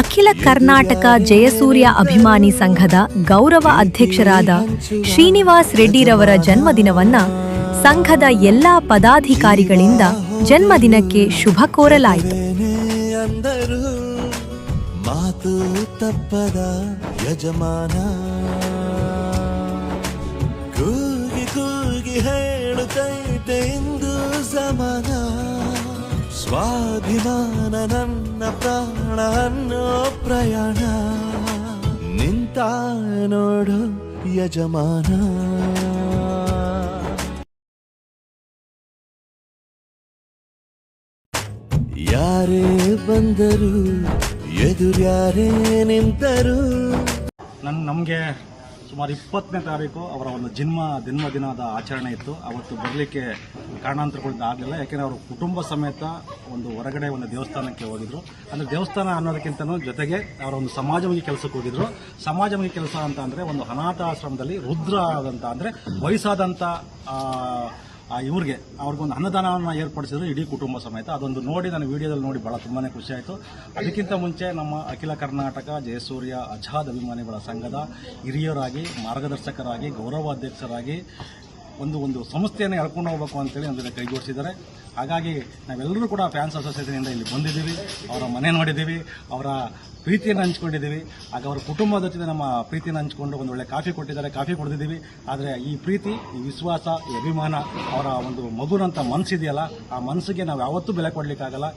ಅಖಿಲ ಕರ್ನಾಟಕ ಜಯಸೂರ್ಯ ಅಭಿಮಾನಿ ಸಂಘದ ಗೌರವ ಅಧ್ಯಕ್ಷರಾದ ಶ್ರೀನಿವಾಸ್ ರೆಡ್ಡಿರವರ ಜನ್ಮದಿನವನ್ನ ಸಂಘದ ಎಲ್ಲಾ ಪದಾಧಿಕಾರಿಗಳಿಂದ ಜನ್ಮದಿನಕ್ಕೆ ಶುಭ ಕೋರಲಾಯಿತು. ಮಾತು ತಪ್ಪದ ಯಜಮಾನ ಕೂಗಿ ಕೂಗಿ ಹೇಳುತ್ತೈತೆ ಇಂದು ಸಮಾನ, ಸ್ವಾಭಿಮಾನ ನನ್ನ ಪ್ರಾಣ ಅನ್ನೋ ಪ್ರಯಾಣ, ನಿಂತ ನೋಡು ಯಜಮಾನ. ಯಾರೇ ಬಂದರು ಎದುರ್ಯಾರೇ ನಿಂತರು. ನಮಗೆ ಸುಮಾರು 20ನೇ ತಾರೀಕು ಅವರ ಒಂದು ಜನ್ಮದಿನದ ಆಚರಣೆ ಇತ್ತು. ಅವತ್ತು ಬರಲಿಕ್ಕೆ ಕಾರಣಾಂತರಗಳಿಂದ ಆಗಲಿಲ್ಲ. ಯಾಕೆಂದರೆ ಅವರು ಕುಟುಂಬ ಸಮೇತ ಒಂದು ಹೊರಗಡೆ ಒಂದು ದೇವಸ್ಥಾನಕ್ಕೆ ಹೋಗಿದ್ರು. ಅಂದರೆ ದೇವಸ್ಥಾನ ಅನ್ನೋದಕ್ಕಿಂತನೂ ಜೊತೆಗೆ ಅವರ ಒಂದು ಸಮಾಜಮುಖಿ ಕೆಲಸಕ್ಕೆ ಹೋಗಿದ್ರು. ಸಮಾಜಮುಖಿ ಕೆಲಸ ಅಂತ ಅಂದರೆ ಒಂದು ಅನಾಥಾಶ್ರಮದಲ್ಲಿ ರುದ್ರ ಆದಂಥ ಅಂದರೆ ವಯಸ್ಸಾದಂಥ ಅವ್ರಿಗೊಂದು ಅನ್ನದಾನವನ್ನು ಏರ್ಪಡಿಸಿದ್ರು ಇಡೀ ಕುಟುಂಬ ಸಮೇತ. ಅದೊಂದು ನೋಡಿ ನಾನು ವಿಡಿಯೋದಲ್ಲಿ ನೋಡಿ ಭಾಳ ತುಂಬಾ ಖುಷಿ ಆಯಿತು. ಅದಕ್ಕಿಂತ ಮುಂಚೆ ನಮ್ಮ ಅಖಿಲ ಕರ್ನಾಟಕ ಜಯಸೂರ್ಯ ಆಜಾದ್ ಅಭಿಮಾನಿಗಳ ಸಂಘದ ಹಿರಿಯರಾಗಿ, ಮಾರ್ಗದರ್ಶಕರಾಗಿ, ಗೌರವಾಧ್ಯಕ್ಷರಾಗಿ ಒಂದು ಸಂಸ್ಥೆಯನ್ನು ಎಳ್ಕೊಂಡು ಹೋಗಬೇಕು ಅಂತೇಳಿ ನಮ್ಮನ್ನು ಕೈಗೂಡಿಸಿದ್ದಾರೆ. ಹಾಗಾಗಿ ನಾವೆಲ್ಲರೂ ಕೂಡ ಫ್ಯಾನ್ಸ್ ಅಸೋಸಿಯೇಷನಿಂದ ಇಲ್ಲಿ ಬಂದಿದ್ದೀವಿ, ಅವರ ಮನೆ ನೋಡಿದ್ದೀವಿ, ಅವರ ಪ್ರೀತಿಯನ್ನು ಹಂಚ್ಕೊಂಡಿದ್ದೀವಿ. ಆಗ ಅವರ ಕುಟುಂಬದ ಜೊತೆ ನಮ್ಮ ಪ್ರೀತಿಯನ್ನು ಹಂಚ್ಕೊಂಡು ಒಂದು ಒಳ್ಳೆ ಕಾಫಿ ಕೊಟ್ಟಿದ್ದಾರೆ, ಕಾಫಿ ಕುಡಿದಿದ್ದೀವಿ. ಆದರೆ ಈ ಪ್ರೀತಿ, ಈ ವಿಶ್ವಾಸ, ಈ ಅಭಿಮಾನ, ಅವರ ಒಂದು ಮಗುನಂತ ಮನಸ್ಸಿದೆಯಲ್ಲ, ಆ ಮನಸ್ಸಿಗೆ ನಾವು ಯಾವತ್ತೂ ಬೆಲೆ ಕೊಡಲಿಕ್ಕಾಗಲ್ಲ.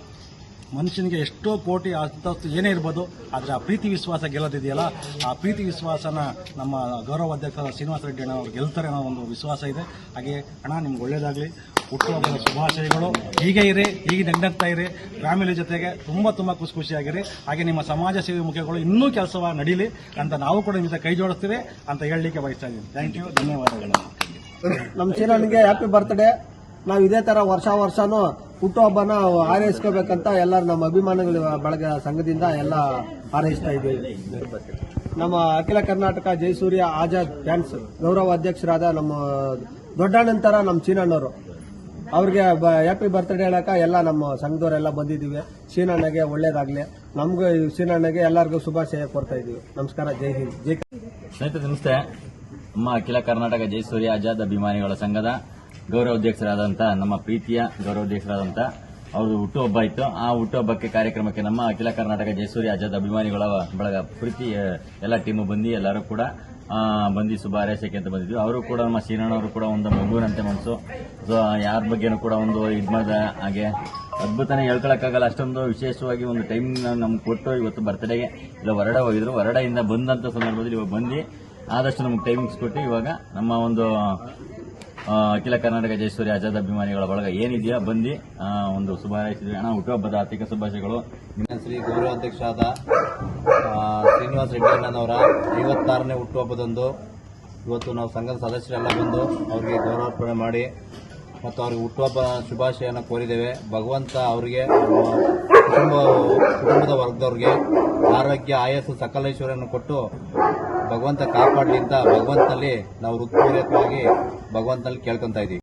ಮನುಷ್ಯನಿಗೆ ಎಷ್ಟೋ ಕೋಟಿ ಅಂತಸ್ತು ಏನೇ ಇರ್ಬೋದು, ಆದರೆ ಆ ಪ್ರೀತಿ ವಿಶ್ವಾಸ ಗೆಲ್ಲೋದಿದೆಯಲ್ಲ, ಆ ಪ್ರೀತಿ ವಿಶ್ವಾಸನ ನಮ್ಮ ಗೌರವಾಧ್ಯಕ್ಷ ಶ್ರೀನಿವಾಸ ರೆಡ್ಡಿ ಅಣ್ಣ ಅವ್ರು ಗೆಲ್ತಾರೆ ಅನ್ನೋ ಒಂದು ವಿಶ್ವಾಸ ಇದೆ. ಹಾಗೆ ಅಣ್ಣ ನಿಮ್ಗೆ ಒಳ್ಳೇದಾಗಲಿ, ಹುಟ್ಟುಹಬ್ಬದ ಶುಭಾಶಯಗಳು. ಹೀಗೆ ಇರಿ, ಹೀಗೆ ನಗ್ನಗ್ತಾ ಇರಿ, ಫ್ಯಾಮಿಲಿ ಜೊತೆಗೆ ತುಂಬ ಖುಷಿಯಾಗಿರಿ. ಹಾಗೆ ನಿಮ್ಮ ಸಮಾಜ ಸೇವೆ ಮುಖ್ಯಗಳು ಇನ್ನೂ ಕೆಲಸ ನಡೀಲಿ ಅಂತ ನಾವು ಕೂಡ ನಿಮ್ಮ ಜೊತೆ ಕೈ ಜೋಡಿಸ್ತೀವಿ ಅಂತ ಹೇಳಲಿಕ್ಕೆ ಬಯಸ್ತಾ ಇದ್ದೀನಿ. ಥ್ಯಾಂಕ್ ಯು, ಧನ್ಯವಾದಗಳು. ನಮ್ಮ ಚೀನನಿಗೆ ಹ್ಯಾಪಿ ಬರ್ತ್ಡೇ. ನಾವು ಇದೇ ತರ ವರ್ಷನೂ ಹುಟ್ಟುಹಬ್ಬನ ಹಾರೈಸ್ಕೋಬೇಕಂತ ಎಲ್ಲರೂ ನಮ್ಮ ಅಭಿಮಾನಿಗಳ ಬಳಗ ಸಂಘದಿಂದ ಎಲ್ಲ ಹಾರೈಸ್ತಾ ಇದ್ದೀವಿ. ನಮ್ಮ ಅಖಿಲ ಕರ್ನಾಟಕ ಜಯಸೂರ್ಯ ಆಜಾದ್ ಫ್ಯಾನ್ಸ್ ಗೌರವ ಅಧ್ಯಕ್ಷರಾದ ನಮ್ಮ ದೊಡ್ಡಣ್ಣಂತರ ನಮ್ಮ ಚೀನಣ್ಣವರು ಅವ್ರಿಗೆ ಹ್ಯಾಪಿ ಬರ್ತ್ಡೇ ಹೇಳಕ ಎಲ್ಲ ನಮ್ಮ ಸಂಘದವರೆಲ್ಲ ಬಂದಿದ್ದೀವಿ. ಚೀನಣ್ಣಗೆ ಒಳ್ಳೇದಾಗ್ಲಿ, ನಮಗೂ ಚೀನಣ್ಣಗೆ ಎಲ್ಲರಿಗೂ ಶುಭಾಶಯ ಕೋರ್ತಾ ಇದ್ದೀವಿ. ನಮಸ್ಕಾರ, ಜೈ ಹಿಂದ್, ಜೈ. ಸ್ನೇಹಿತರೆ ನಮಸ್ತೆ. ನಮ್ಮ ಅಖಿಲ ಕರ್ನಾಟಕ ಜಯಸೂರ್ಯ ಆಜಾದ್ ಅಭಿಮಾನಿಗಳ ಸಂಘದ ಗೌರವಾಧ್ಯಕ್ಷರಾದಂಥ ನಮ್ಮ ಪ್ರೀತಿಯ ಗೌರವಾಧ್ಯಕ್ಷರಾದಂಥ ಅವ್ರದ್ದು ಹುಟ್ಟುಹಬ್ಬ ಇತ್ತು. ಆ ಹುಟ್ಟುಹಬ್ಬಕ್ಕೆ ಕಾರ್ಯಕ್ರಮಕ್ಕೆ ನಮ್ಮ ಅಖಿಲ ಕರ್ನಾಟಕ ಜಯಸೂರ್ಯ ಆಜಾದ್ ಅಭಿಮಾನಿಗಳ ಬಳಗ ಪ್ರೀತಿ ಎಲ್ಲ ಟೀಮು ಬಂದು ಎಲ್ಲರೂ ಕೂಡ ಬಂದು ಶುಭ ಹಾರೈಸಕ್ಕೆ ಅಂತ ಬಂದಿದ್ವಿ. ಅವರು ಕೂಡ ನಮ್ಮ ಶ್ರೀನಣ್ಣವರು ಕೂಡ ಒಂದು ಮಗುವಿನಂತೆ ಮನಸ್ಸು. ಸೊ ಯಾರ ಬಗ್ಗೆನೂ ಕೂಡ ಒಂದು ಇದು ಮಾಡಿದ ಹಾಗೆ ಅದ್ಭುತನೇ ಹೇಳ್ಕೊಳಕ್ಕಾಗಲ್ಲ. ಅಷ್ಟೊಂದು ವಿಶೇಷವಾಗಿ ಒಂದು ಟೈಮ್ ನಮ್ಗೆ ಕೊಟ್ಟು ಇವತ್ತು ಬರ್ತ್ಡೇಗೆ ಇಲ್ಲ ಹೊರಡೆ ಹೋಗಿದ್ರು. ಹೊರಡೆಯಿಂದ ಬಂದಂಥ ಸಂದರ್ಭದಲ್ಲಿ ಇವಾಗ ಬಂದು ಆದಷ್ಟು ನಮ್ಗೆ ಟೈಮಿಂಗ್ಸ್ ಕೊಟ್ಟು ಇವಾಗ ನಮ್ಮ ಒಂದು ಅಖಿಲ ಕರ್ನಾಟಕ ಜಯಸೂರ್ಯ ಆಜಾದ್ ಅಭಿಮಾನಿಗಳ ಬಳಗ ಏನಿದೆಯಾ ಬಂದು ಒಂದು ಶುಭ ಹಾರೈಸಿದ್ವಿ. ಹಣ ಹುಟ್ಟುಹಬ್ಬದ ಆರ್ಥಿಕ ಶುಭಾಶಯಗಳು. ಶ್ರೀ ಗೌರವಾಧ್ಯಕ್ಷರಾದ ಶ್ರೀನಿವಾಸ ರೆಡ್ಡಿ ಅಣ್ಣನವರ 56ನೇ ಹುಟ್ಟುಹಬ್ಬದಂದು ಇವತ್ತು ನಾವು ಸಂಘದ ಸದಸ್ಯರೆಲ್ಲ ಬಂದು ಅವರಿಗೆ ಗೌರವಾರ್ಪಣೆ ಮಾಡಿ ಮತ್ತು ಅವರಿಗೆ ಹುಟ್ಟುಹಬ್ಬ ಶುಭಾಶಯನ ಕೋರಿದ್ದೇವೆ. ಭಗವಂತ ಅವರಿಗೆ ಕುಟುಂಬದ ವರ್ಗದವ್ರಿಗೆ ಆರೋಗ್ಯ, ಆಯಸ್ಸು, ಸಕಲೇಶ್ವರನ್ನು ಕೊಟ್ಟು ಭಗವಂತ ಕಾಪಾಡಲಿ ಅಂತ ಭಗವಂತನಲ್ಲಿ ನಾವು ಹೃತ್ಪೂರ್ವಕವಾಗಿ ಭಗವಂತನಲ್ಲಿ ಕೇಳ್ಕೊಂತ ಇದ್ದೀವಿ.